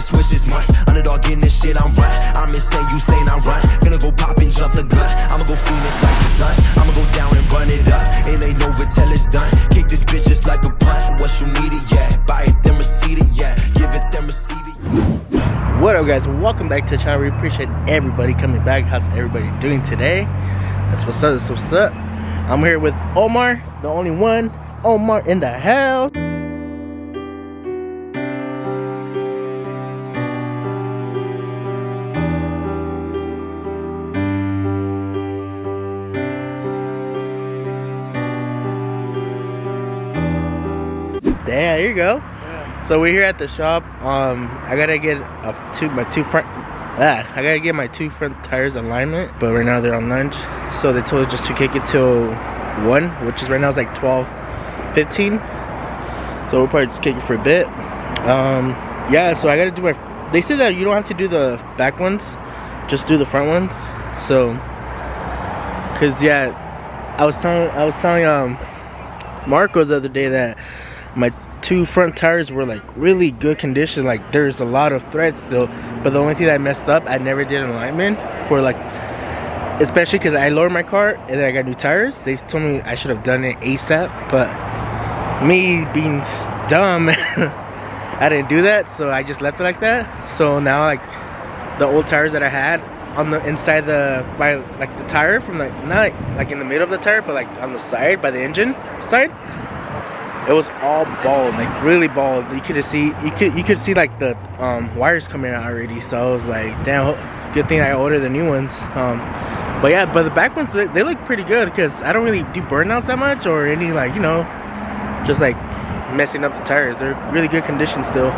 switch this month. Underdog getting this shit, I'm right. I'm insane, you saying I'm right. Gonna go pop and jump the gun. I'ma go Phoenix like the Suns. I'ma go down and run it up. It ain't over till it's done. Kick this bitch just like a punt. What you need it, yeah. Buy it, then receive it, yeah. Give it, then receive it. What up, guys? Welcome back to the channel. We appreciate everybody coming back. How's everybody doing today? That's what's up. That's what's up. I'm here with Omar, the only one. Omar in the house. Yeah, here you go. Yeah. So we're here at the shop. I gotta get I gotta get my two front tires alignment, but right now they're on lunch, so they told us just to kick it till 1, which is right now it's like 12:15. So we'll probably just kick it for a bit. Yeah, so I gotta do my. They said that you don't have to do the back ones, just do the front ones. So, cause yeah, I was telling Marcos the other day that my two front tires were like really good condition. Like there's a lot of threads still, but the only thing that I messed up, I never did an alignment for like, especially because I lowered my car and then I got new tires. They told me I should have done it ASAP, but me being dumb, I didn't do that, so I just left it like that. So now like the old tires that I had on the inside the like the tire from like not like in the middle of the tire, but like on the side by the engine side, it was all bald, like really bald. You could see like the wires coming out already. So I was like, damn, good thing I ordered the new ones. But yeah, but the back ones, they look pretty good because I don't really do burnouts that much or any like, you know, just like messing up the tires. They're really good condition still.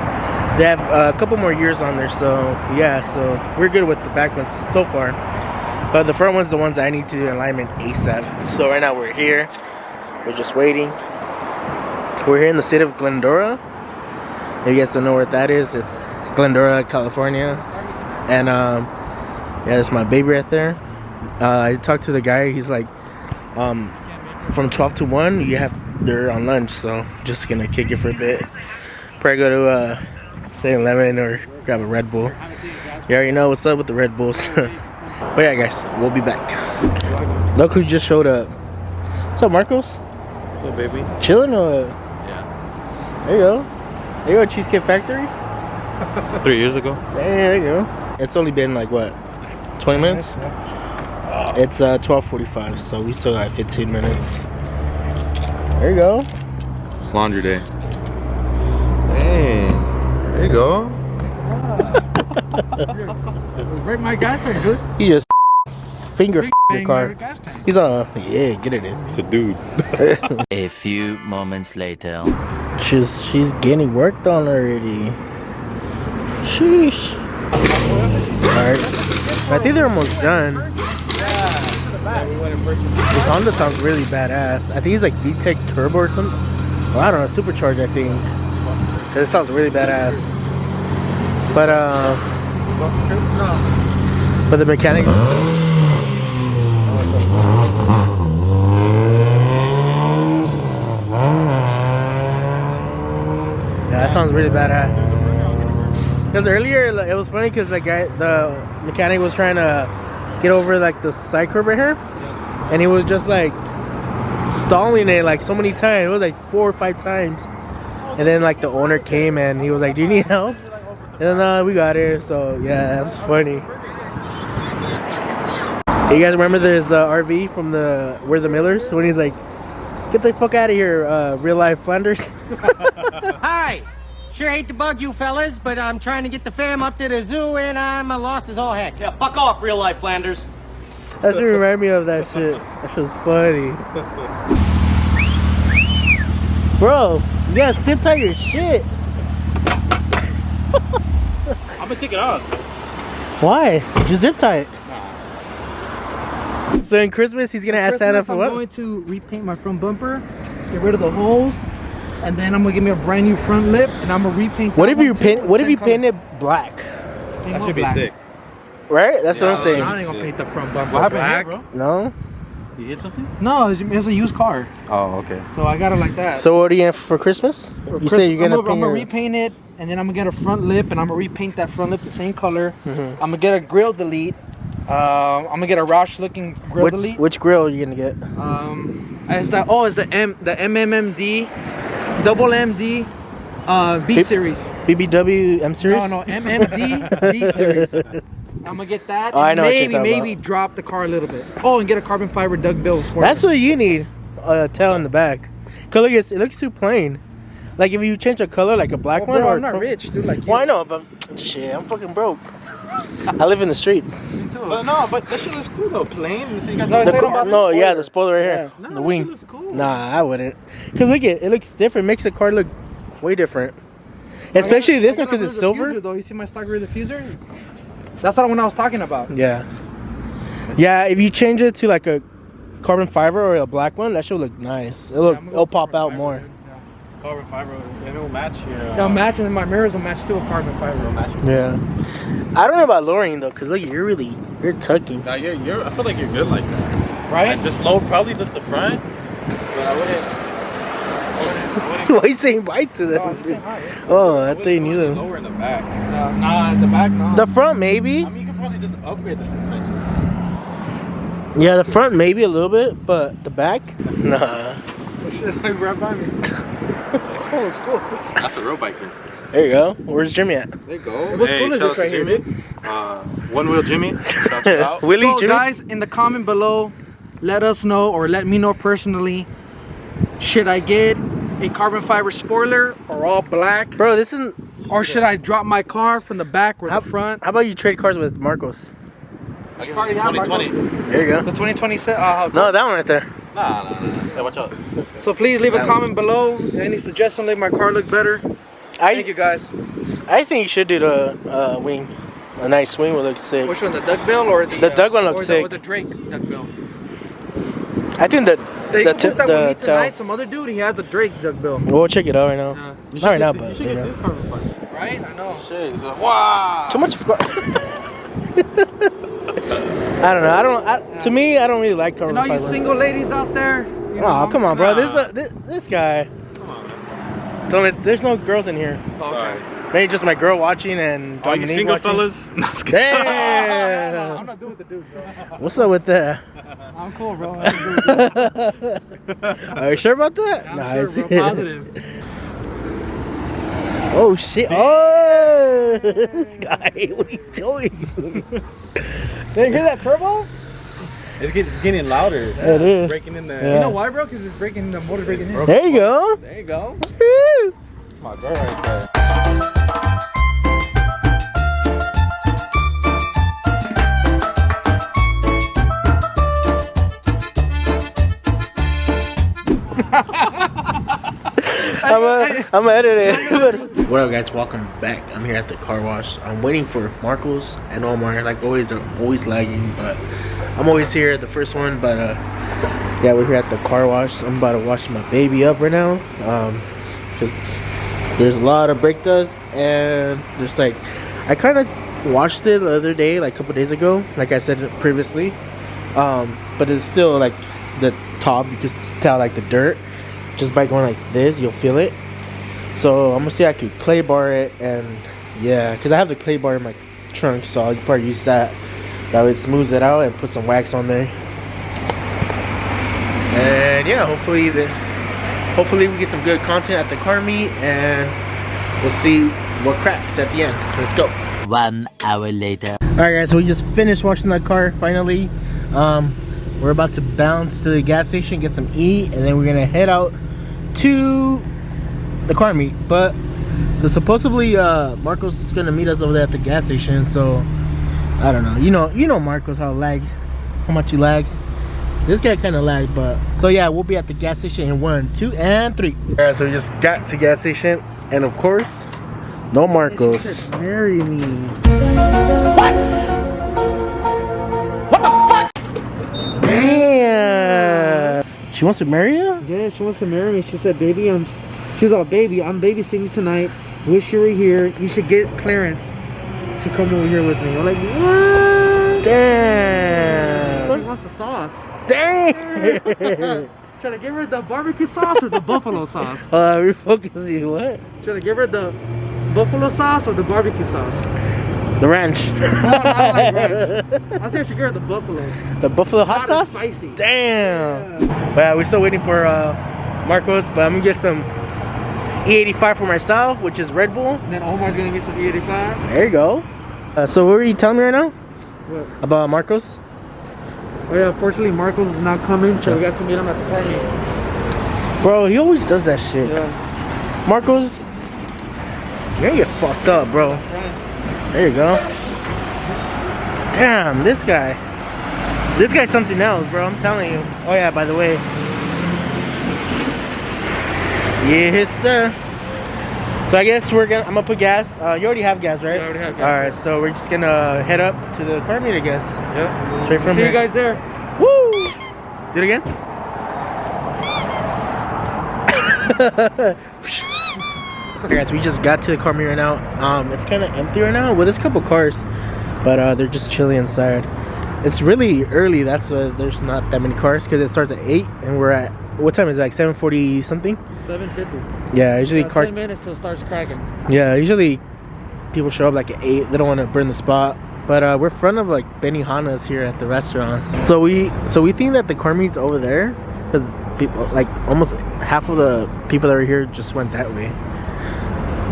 They have a couple more years on there, so yeah, so we're good with the back ones so far. But the front one's the ones I need to do alignment ASAP. So right now we're here, we're just waiting. We're here in the city of Glendora. If you guys don't know where that is, it's Glendora, California. And yeah, there's my baby right there. I talked to the guy. He's like, from 12 to 1, they're on lunch. So just gonna kick it for a bit. Probably go to 7-Eleven or grab a Red Bull. You already know what's up with the Red Bulls. But yeah, guys, we'll be back. Look who just showed up. What's up, Marcos? What's up, baby? Chilling or? There you go. There you go, Cheesecake Factory. 3 years ago. There you go. It's only been like what, 20 minutes? It's 12:45, so we still got 15 minutes. There you go. It's laundry day. Hey, there you go. Break my gas tank, dude. He just finger your car. He's yeah, get it in. It's a dude. A few moments later. She's getting worked on already. Sheesh. Alright. I think they're almost done. This Honda sounds really badass. I think it's like VTEC Turbo or something. Well, I don't know, supercharged I think. It sounds really badass. But the mechanics. Yeah, that sounds really badass. Because earlier, like, it was funny because the mechanic was trying to get over like the side curb right here, and he was just like stalling it like so many times. It was like 4 or 5 times, and then like the owner came and he was like, "Do you need help?" And then we got it. So yeah, that was funny. You guys remember this RV from We're the Millers when he's like, "Get the fuck out of here, real life Flanders." Hi! Sure hate to bug you fellas, but I'm trying to get the fam up to the zoo and I'm lost as all heck. Yeah, fuck off, real life Flanders. That should remind me of that shit. That shit's funny. Bro, you gotta zip tie your shit. I'm gonna take it off. Why? Just zip tie it. So in Christmas, he's gonna ask Santa for what? I'm going to repaint my front bumper, get rid of the holes, and then I'm gonna give me a brand new front lip, and I'm gonna repaint. What if you paint? What if you paint it black? That should be sick. Right? That's what I'm saying. I ain't gonna paint the front bumper What happened black, here, bro? No. You hit something? No, it's a used car. Oh, okay. So I got it like that. So what are you in for Christmas? You say you're gonna I'm gonna paint repaint it, and then I'm gonna get a front lip, and I'm gonna repaint that front lip the same color. Mhm. I'm gonna get a grill delete. I'm gonna get a Roush looking grill delete. Which grill are you gonna get? It's the MMMD, double MD, B series. BBW M series? No, MMD B series. I'm gonna get that. Oh, And I know what you're talking maybe drop the car a little bit. Oh, and get a carbon fiber duckbill. That's what you need. A tail in the back. Cause look, it looks too plain. Like if you change a color, like a black one. Bro, or I'm not rich, dude. Like you. Well, I know, but shit, I'm fucking broke. I live in the streets. Me too. But no, but that shit looks cool though. Plain. So you got The spoiler right here. No, the that wing. shit looks cool. Nah, I wouldn't. Cause look, it looks different. Makes the car look way different. Especially this one, cause it's silver. Though you see my stock rear diffuser? That's not what I was talking about. Yeah. Yeah, if you change it to like a carbon fiber or a black one, that should look nice. It'll pop out more. Carbon fiber, and it'll match your. It'll match, and my mirrors will match too with carbon fiber. It'll match. Yeah. I don't know about lowering though, cause look, you're tucking. Nah, I feel like you're good like that. Right? Like just low, probably just the front. But I wouldn't. Why are you saying bye to them? Oh, I'm just saying hi, yeah. Oh, I thought you knew them. Lower in the back. Nah, in the back, no. The front maybe. I mean, you could probably just upgrade the suspension. Yeah, the front maybe a little bit, but the back, nah. Shit, like right by me. It's cool. That's a road biker. There you go. Where's Jimmy at? There you go. What's cool is this right here, dude? One wheel Jimmy. Shout you out. Willie, So Jimmy. guys, in the comment below, let us know or let me know personally. Should I get a carbon fiber spoiler or all black? Bro, this isn't. Or should I drop my car from the back or the front? How about you trade cars with Marcos? I give him 2020. There you go. The 2020 set? No, that one right there. Nah. Hey, watch out. So please leave a comment below. Any suggestion to make my car look better? Thank you guys. I think you should do the wing. A nice wing would look sick. Which one, the duckbill or the... The duck one looks sick. Or the Drake duckbill? I think that They the used that with me tail. tonight. Some other dude, he has the Drake duckbill. We'll check it out right now. Not right now, but you know. Right? I know. Shit, he's like, wow. Too much. I don't know. To me, I don't really like carbon And all you fiber. single ladies out there. You know, Oh, come on, bro. Nah. This guy. Come on, man. There's no girls in here. Okay. Maybe just my girl watching and All you Dominique single watching. fellas? No, just kidding. Damn. I'm not doing with the dudes, bro. What's up with that? I'm cool, bro. I don't do with the Are you sure about that? I'm sure, bro. Positive. Oh shit! Oh, this guy! What are you doing? Did you hear that turbo? It's getting louder. It is. Breaking in there. Yeah. You know why, bro? Because it's breaking, the motor's breaking in. There you go. There you go. Woo. That's my girl right there. I'm gonna edit it. What up, guys? Welcome back. I'm here at the car wash. I'm waiting for Marcos and Omar. Like always, they're always lagging, but I'm always here at the first one. But yeah, we're here at the car wash. I'm about to wash my baby up right now. Cause there's a lot of brake dust, and there's like, I kind of washed it the other day, like a couple days ago, like I said previously. But it's still like the top. You can tell like the dirt. Just by going like this, you'll feel it. So I'm gonna see if I could clay bar it, and yeah, because I have the clay bar in my trunk, so I'll probably use that. That way it smooths it out and put some wax on there. And yeah, hopefully we get some good content at the car meet, and we'll see what cracks at the end. Let's go. 1 hour later. Alright guys, so we just finished washing that car finally. We're about to bounce to the gas station, get some eat, and then we're gonna head out to the car meet. But so supposedly Marcos is gonna meet us over there at the gas station. So I don't know. You know Marcos, how much he lags. This guy kind of lagged, but so yeah, we'll be at the gas station in 1, 2, and 3. Alright, so we just got to gas station, and of course, no Marcos. Marry me. Damn! She wants to marry you? Yeah, she wants to marry me. She said, baby, she's all, baby, I'm babysitting tonight. Wish you were here. You should get clearance to come over here with me. I'm like, what? Damn! Marcos? He wants the sauce. Dang! Should I give her the barbecue sauce or the buffalo sauce? Refocus you. What? Should I give her the buffalo sauce or the barbecue sauce? The ranch. Oh, I like ranch. I think I should give her the buffalo. The buffalo hot Hot and sauce? spicy. Damn. Yeah, we're still waiting for Marcos, but I'm gonna get some E85 for myself, which is Red Bull. And then Omar's gonna get some E85. There you go. So what were you telling me right now? What? About Marcos? Oh yeah, unfortunately Marcos is not coming, so we got to meet him at the party. Bro, he always does that shit. Yeah. Marcos, you're gonna get fucked up, bro. There you go. Damn, this guy. This guy's something else, bro. I'm telling you. Oh yeah, by the way. Yes, sir. So I guess I'm gonna put gas. You already have gas, right? Yeah, I already have gas. All right, so we're just gonna head up to the car meet, I guess. Yeah. Straight from See here. you guys there. Woo! Do it again. Okay, guys, we just got to the car meet right now. It's kind of empty right now. Well, there's a couple cars, but they're just chilling inside. It's really early. That's why there's not that many cars, because it starts at 8 and we're at, what time is it, like 7:40 something? 7:50. Yeah, usually 10 minutes till it starts cracking. Yeah, usually people show up like at 8. They don't want to burn the spot. But we're in front of like Benihana's here at the restaurant. So we think that the car meet's over there, because people, like almost half of the people that are here just went that way.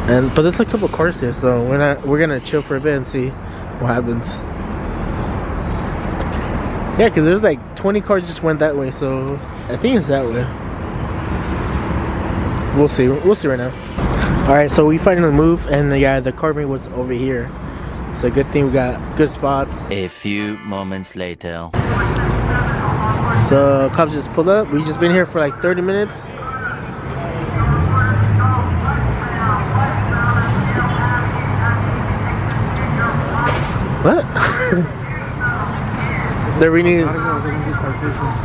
But there's a couple cars here, so we're gonna chill for a bit and see what happens. Yeah, because there's like 20 cars just went that way, so I think it's that way. We'll see right now. All right, so we finally moved, and yeah, the car meet was over here. So good thing we got good spots. A few moments later. So cops just pulled up. We just been here for like 30 minutes. What? They're reading. I don't know, they're gonna do citations.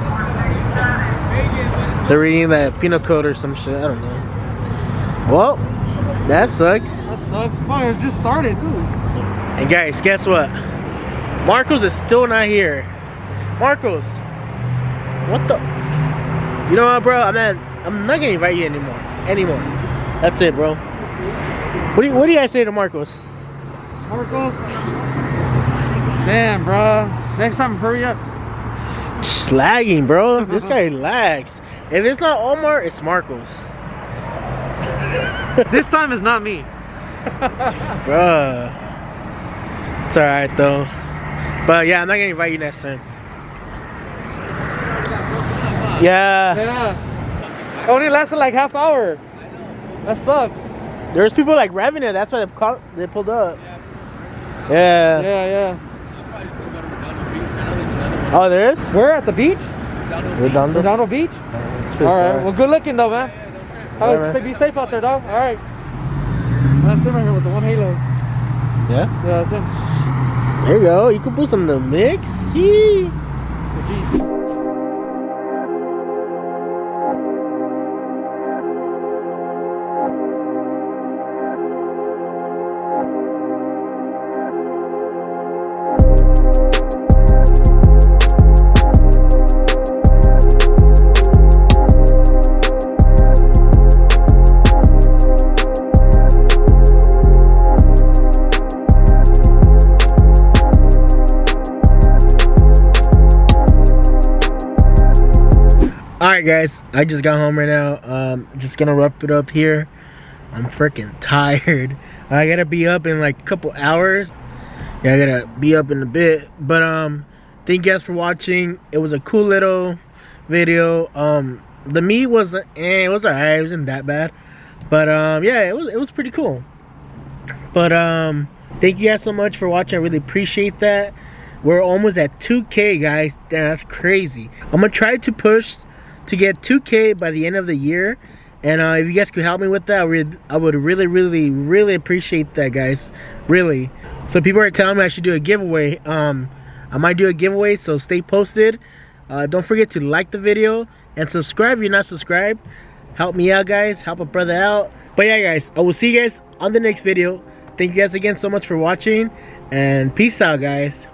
They're reading that penal code or some shit. I don't know. Well, that sucks. That sucks. Fuck, it just started too. And guys, guess what? Marcos is still not here. Marcos, what the? You know what, bro? I'm not gonna invite you anymore. That's it, bro. What do you guys say to Marcos? Marcos. Damn, bro. Next time, hurry up. Just lagging, bro. This guy lags. If it's not Omar, it's Marcos. This time is not me. Bruh. It's alright though. But yeah, I'm not gonna invite you next time. Yeah. Yeah. Only lasted like half hour. That sucks. There's people like revving it. That's why they pulled up. Yeah. Yeah. Oh, there is? We're at the beach? Redondo. Redondo Beach? Alright, well, good looking though, man. Yeah, Be safe out there, dog. Alright. That's him right here with the one halo. Yeah? Yeah, that's him. There you go. Ecoboost on the mix. See? The Jeep. Alright guys, I just got home right now. Just gonna wrap it up here. I'm freaking tired. I gotta be up in like a couple hours. Yeah, I gotta be up in a bit. But thank you guys for watching. It was a cool little video. The meat was it was alright, it wasn't that bad. But yeah, it was pretty cool. But thank you guys so much for watching. I really appreciate that. We're almost at 2K, guys. Damn, that's crazy. I'm gonna try to push to get 2K by the end of the year, and if you guys could help me with that, I would really appreciate that, guys. Really. So people are telling me I should do a giveaway. I might do a giveaway, so stay posted. Don't forget to like the video and subscribe if you're not subscribed. Help me out, guys. Help a brother out. But yeah, guys, I will see you guys on the next video. Thank you guys again so much for watching, and peace out, guys.